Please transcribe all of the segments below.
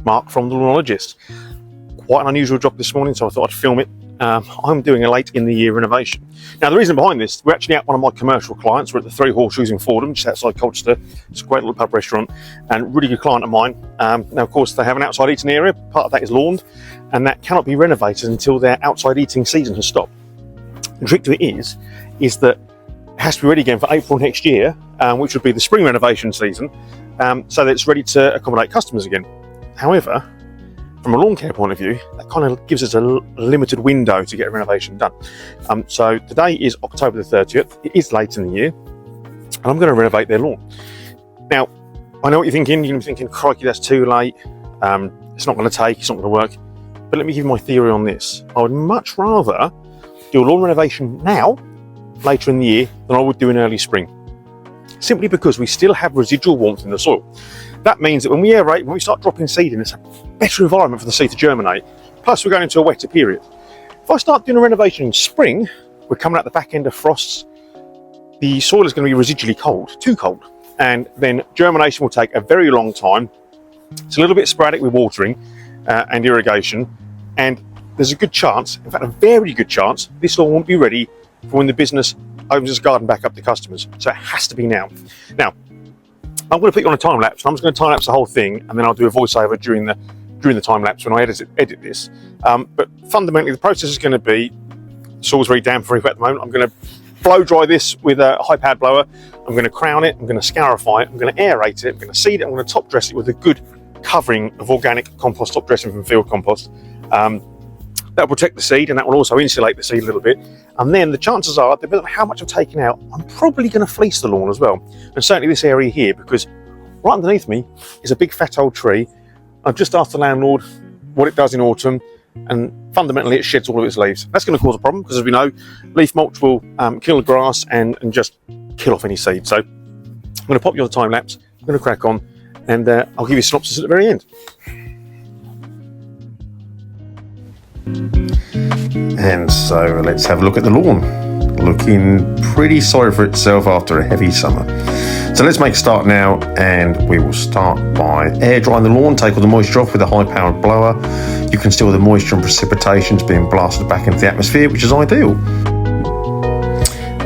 Mark from The Lawnologist. Quite an unusual job this morning, so I thought I'd film it. I'm doing a late in the year renovation. Now, the reason behind this, we're actually at one of my commercial clients. We're at the Three Horseshoes in Fordham, just outside Colchester. It's a great little pub restaurant and really good client of mine. Now, of course, they have an outside eating area. Part of that is lawned, and that cannot be renovated until their outside eating season has stopped. The trick to it is that it has to be ready again for April next year, which would be the spring renovation season, so that it's ready to accommodate customers again. However, from a lawn care point of view, that kind of gives us a limited window to get a renovation done. So today is October the 30th. It is late in the year, and I'm going to renovate their lawn. Now, I know what you're thinking. You're thinking, crikey, that's too late. It's not going to take, it's not going to work. But let me give you my theory on this. I would much rather do a lawn renovation now, later in the year, than I would do in early spring. Simply because we still have residual warmth in the soil. That means that when we aerate, when we start dropping seed in, it's a better environment for the seed to germinate. Plus, we're going into a wetter period. If I start doing a renovation in spring, we're coming out the back end of frosts. The soil is going to be residually cold, too cold. And then germination will take a very long time. It's a little bit sporadic with watering and irrigation. And there's a good chance, in fact, a very good chance, this lawn won't be ready for when the business opens its garden back up to customers. So it has to be now. Now, I'm going to put you on a time lapse. I'm just going to time lapse the whole thing, and then I'll do a voiceover during the time lapse when I edit this. But fundamentally, the process is going to be, soil's very damp, very wet at the moment. I'm going to blow dry this with a high-powered blower. I'm going to crown it. I'm going to scarify it. I'm going to aerate it. I'm going to seed it. I'm going to top dress it with a good covering of organic compost, top dressing from field compost. That'll protect the seed, and that will also insulate the seed a little bit. And then the chances are, depending on how much I've taken out, I'm probably going to fleece the lawn as well. And certainly this area here, because right underneath me is a big fat old tree. I've just asked the landlord what it does in autumn, and fundamentally it sheds all of its leaves. That's going to cause a problem, because as we know, leaf mulch will kill the grass and just kill off any seed. So I'm going to pop you on the time lapse. I'm going to crack on, and I'll give you a synopsis at the very end. And so let's have a look at the lawn. Looking pretty sorry for itself after a heavy summer. So let's make a start now, and we will start by air drying the lawn. Take all the moisture off with a high powered blower. You can still the moisture and precipitation is being blasted back into the atmosphere, which is ideal.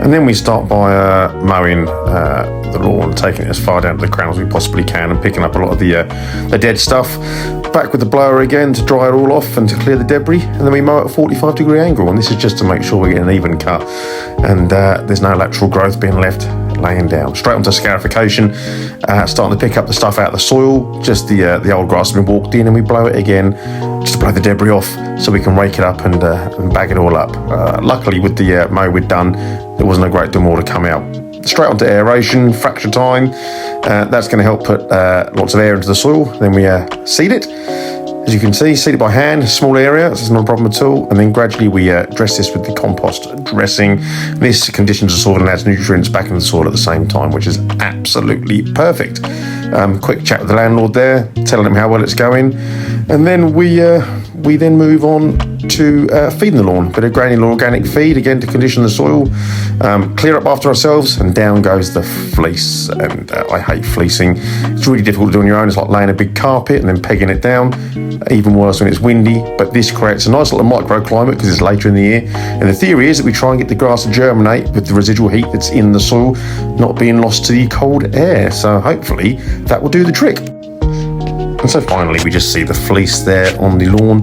And then we start by mowing the lawn, taking it as far down to the crown as we possibly can, and picking up a lot of the dead stuff. Back with the blower again to dry it all off and to clear the debris, and then we mow at a 45-degree angle, and this is just to make sure we get an even cut and there's no lateral growth being left laying down. Straight onto scarification, starting to pick up the stuff out of the soil, just the old grass has been walked in, and we blow it again just to blow the debris off so we can rake it up and bag it all up. Luckily with the mow we'd done, there wasn't a great deal more to come out. Straight onto aeration, fracture time. That's going to help put lots of air into the soil. Then we seed it. As you can see, seed it by hand, small area, this is not a problem at all. And then gradually we dress this with the compost dressing. This conditions the soil and adds nutrients back into the soil at the same time, which is absolutely perfect. Quick chat with the landlord there, telling him how well it's going. And then we then move on to feeding the lawn. Bit of granular organic feed, again to condition the soil. Clear up after ourselves, and down goes the fleece. And I hate fleecing. It's really difficult to do on your own. It's like laying a big carpet and then pegging it down. Even worse when it's windy, but this creates a nice little microclimate because it's later in the year. And the theory is that we try and get the grass to germinate with the residual heat that's in the soil not being lost to the cold air. So hopefully that will do the trick. And so finally we just see the fleece there on the lawn,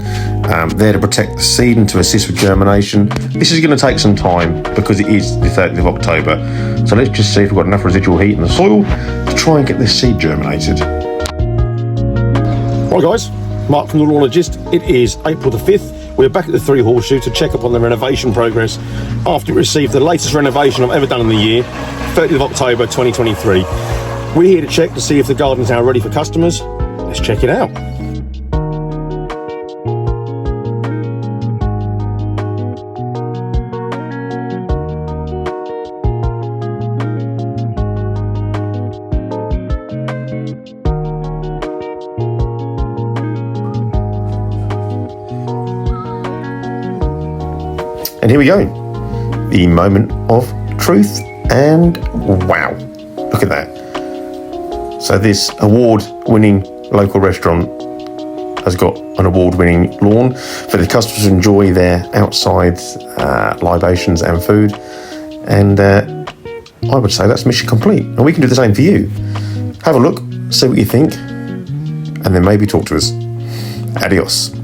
there to protect the seed and to assist with germination. This is going to take some time because it is the 30th of October. So let's just see if we've got enough residual heat in the soil to try and get this seed germinated. Right guys, Mark from The Lawnologist. It is April the 5th. We're back at the Three Horseshoe to check up on the renovation progress after we received the latest renovation I've ever done in the year, 30th of October 2023. We're here to check to see if the garden's now ready for customers. Let's check it out. And here we go, the moment of truth, and wow, look at that. So this award-winning local restaurant has got an award-winning lawn for the customers to enjoy their outside libations and food. And I would say that's mission complete. And we can do the same for you. Have a look, see what you think, and then maybe talk to us. Adios.